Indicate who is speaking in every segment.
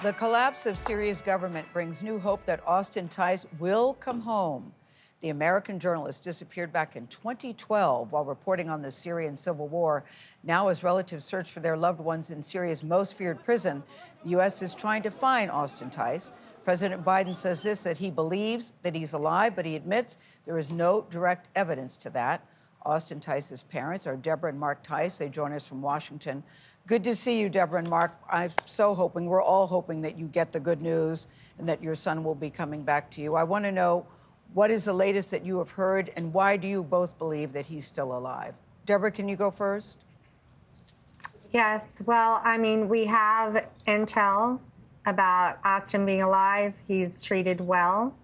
Speaker 1: The collapse of Syria's government brings new hope that Austin Tice will come home. The American journalist disappeared back in 2012 while reporting on the Syrian civil war. Now, as relatives search for their loved ones in Syria's most feared prison, the U.S. is trying to find Austin Tice. President Biden says that he believes that he's alive, but he admits there is no direct evidence to that. Austin Tice's parents are Deborah and Mark Tice. They join us from Washington. Good to see you, Deborah and Mark. We're all hoping that you get the good news and that your son will be coming back to you. I want to know, what is the latest that you have heard, and why do you both believe that he's still alive? Deborah, can you go first?
Speaker 2: Yes, well, I mean, we have intel about Austin being alive. He's treated well,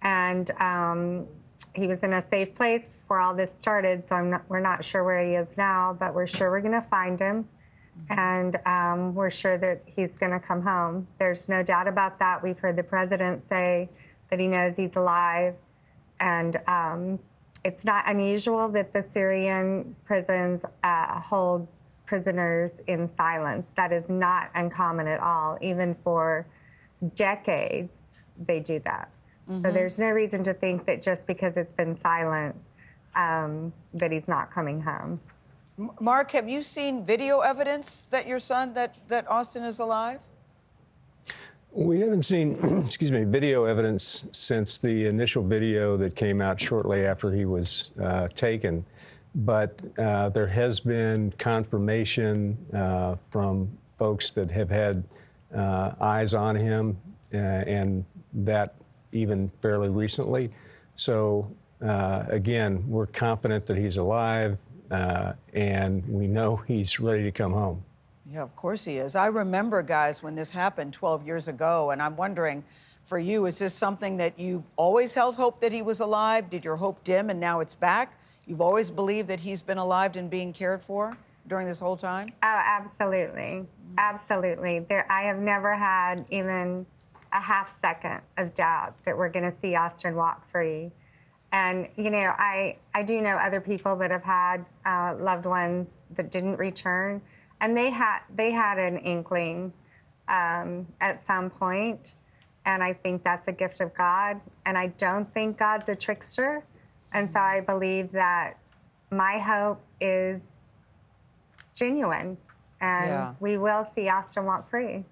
Speaker 2: and he was in a safe place before all this started, so we're not sure where he is now, but we're sure we're going to find him, and we're sure that he's going to come home. There's no doubt about that. We've heard the president say that he knows he's alive, and it's not unusual that the Syrian prisons hold prisoners in silence. That is not uncommon at all. Even for decades, they do that. So there's no reason to think that just because it's been silent, that he's not coming home.
Speaker 1: Mark, have you seen video evidence that your son, that Austin is alive?
Speaker 3: We haven't seen, video evidence since the initial video that came out shortly after he was taken. But there has been confirmation from folks that have had eyes on him, and that even fairly recently. So again, we're confident that he's alive, and we know he's ready to come home.
Speaker 1: Yeah, of course he is. I remember, guys, when this happened 12 years ago, and I'm wondering, for you, is this something that you've always held hope that he was alive? Did your hope dim and now it's back? You've always believed that he's been alive and being cared for during this whole time?
Speaker 2: Oh, absolutely. Absolutely. I have never had even a half second of doubt that we're going to see Austin walk free. And, you know, I do know other people that have had loved ones that didn't return, and they had an inkling at some point, and I think that's a gift of God, and I don't think God's a trickster, and so I believe that my hope is genuine, and we will see Austin walk free.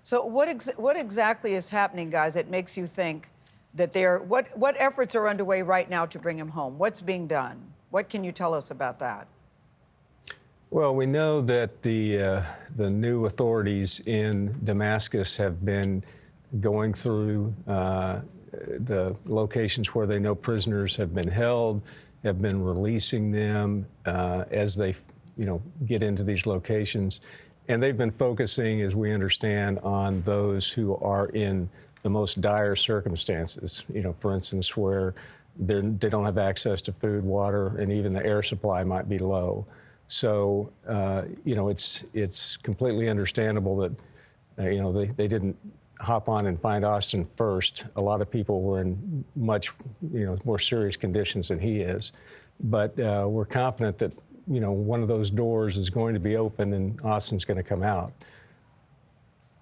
Speaker 1: So what exactly is happening, guys, that makes you think that what efforts are underway right now to bring him home? What's being done? What can you tell us about that?
Speaker 3: Well, we know that the new authorities in Damascus have been going through the locations where they know prisoners have been held, have been releasing them as they, get into these locations. And they've been focusing, as we understand, on those who are in the most dire circumstances, for instance, where they don't have access to food, water, and even the air supply might be low. So, it's completely understandable that, they didn't hop on and find Austin first. A lot of people were in much, more serious conditions than he is. But we're confident that, one of those doors is going to be open and Austin's going to come out.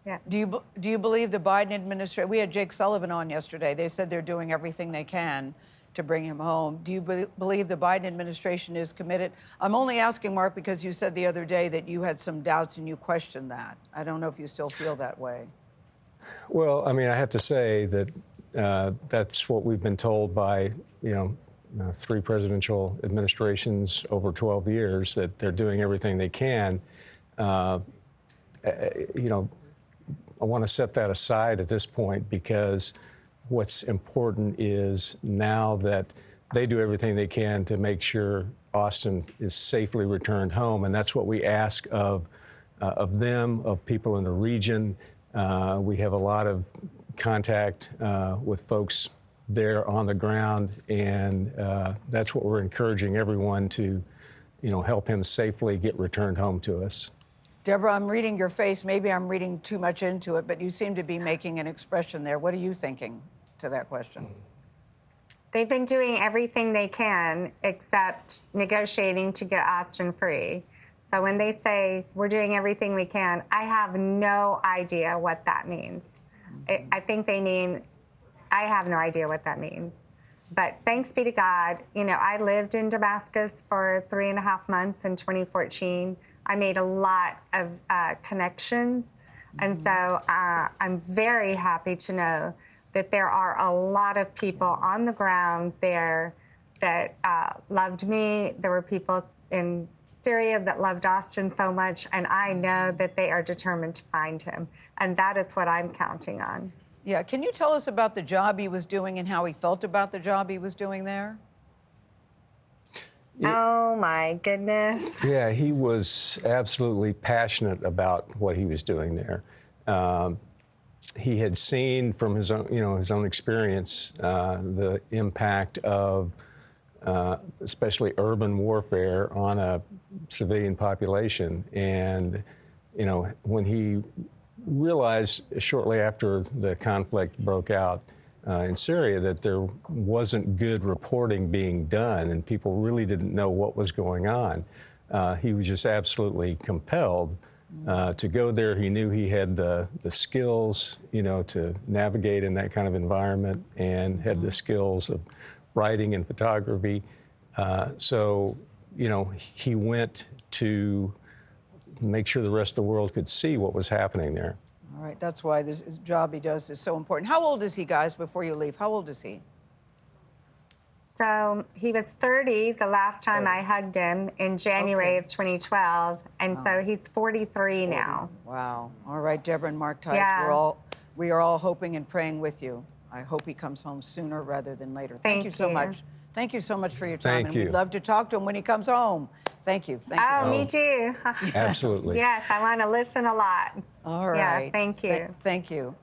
Speaker 2: Yeah.
Speaker 1: Do you believe the Biden administration? We had Jake Sullivan on yesterday. They said they're doing everything they can to bring him home. Do you believe the Biden administration is committed? I'm only asking, Mark, because you said the other day that you had some doubts and you questioned that. I don't know if you still feel that way.
Speaker 3: Well, I mean, I have to say that that's what we've been told by, 3 presidential administrations over 12 years, that they're doing everything they can. I want to set that aside at this point, because what's important is now that they do everything they can to make sure Austin is safely returned home. And that's what we ask of them, of people in the region. We have a lot of contact with folks there on the ground, and that's what we're encouraging everyone to, help him safely get returned home to us.
Speaker 1: Deborah, I'm reading your face. Maybe I'm reading too much into it, but you seem to be making an expression there. What are you thinking to that question?
Speaker 2: They've been doing everything they can except negotiating to get Austin free. So when they say we're doing everything we can, I have no idea what that means. I think they mean, I have no idea what that means. But thanks be to God, you know, I lived in Damascus for 3.5 months in 2014. I made a lot of connections. And so I'm very happy to know that there are a lot of people on the ground there that loved me. There were people in Syria that loved Austin so much, and I know that they are determined to find him. And that is what I'm counting on.
Speaker 1: Yeah, can you tell us about the job he was doing and how he felt about the job he was doing there?
Speaker 2: Oh, my goodness.
Speaker 3: Yeah, he was absolutely passionate about what he was doing there. He had seen from his own, his own experience, the impact of especially urban warfare on a civilian population. And, when he realized shortly after the conflict broke out in Syria that there wasn't good reporting being done and people really didn't know what was going on, he was just absolutely compelled to go there. He knew he had the skills, to navigate in that kind of environment, and had the skills of writing and photography. So, he went to make sure the rest of the world could see what was happening there.
Speaker 1: All right, that's why this job he does is so important. How old is he, guys, before you leave? How old is he?
Speaker 2: So he was 30 the last time I hugged him in January of 2012, and so he's 43 now.
Speaker 1: Wow. All right, Deborah and Mark Tice,
Speaker 2: Yeah.
Speaker 1: we are all hoping and praying with you. I hope he comes home sooner rather than later. Thank you so much. Thank you so much for your time.
Speaker 3: Thank you.
Speaker 1: And we'd love to talk to him when he comes home. Thank you. Thank you.
Speaker 2: Oh, me too.
Speaker 3: Absolutely.
Speaker 2: Yes, I want to listen a lot.
Speaker 1: All right.
Speaker 2: Yeah, thank you.
Speaker 1: Thank you.